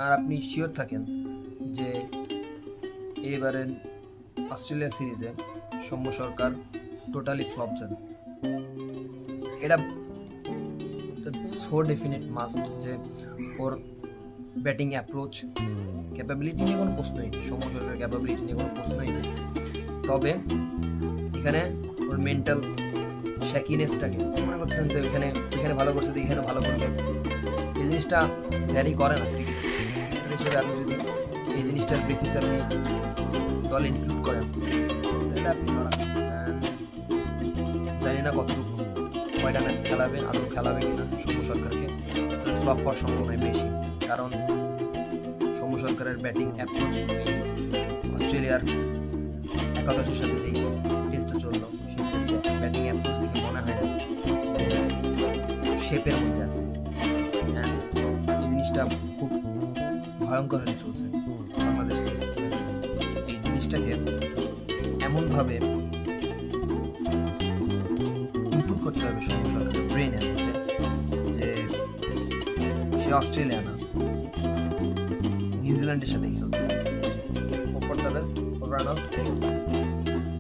আর আপনি শিওর থাকেন যে এবারের অস্ট্রেলিয়া সিরিজে সৌম্য সরকার টোটালি ফ্লপ যাবে। এটা সো ডেফিনেট মাস্ট যে ওর ব্যাটিং অ্যাপ্রোচ ক্যাপাবিলিটি নিয়ে কোনো প্রশ্নই নেই, সৌম্য সরকারের ক্যাপাবিলিটি নিয়ে কোনো প্রশ্নই নেই। তবে এখানে ওর মেন্টাল শ্যাকিনেসটাকে মনে করছেন যে ওইখানে ভালো করছে, এখানে ভালো করবে, এই জিনিসটা ভ্যারি করে না ক্রিকেট হিসেবে। আপনি যদি এই জিনিসটার বেসিসে আপনি দলে ইনক্লুড করেন তাহলে আপনি জানি না কতটুকু কয়টা ম্যাচ খেলাবে, আদৌ খেলাবে কিনা সৌম্য সরকারকে, ফ্লপ হওয়ার সম্ভাবনাই বেশি। কারণ সৌম্য সরকারের ব্যাটিং অ্যাপ্রোচ অস্ট্রেলিয়ার একাদশের সাথে যেই টেস্টটা চললো সেই টেস্টে ব্যাটিং অ্যাপ্রোচ দেখে মনে হয় না শেপের মধ্যে আছে। এই জিনিসটা খুব ভয়ঙ্কর হয়ে চলছে বাংলাদেশ টেস্ট। এই জিনিসটাকে এমনভাবে ইমপ্রুভ করতে হবে সৌম্য সরকারের ব্রেনের মধ্যে যে সে অস্ট্রেলিয়া না, নিউজিল্যান্ডের সাথে খেলতে। For the best, run out.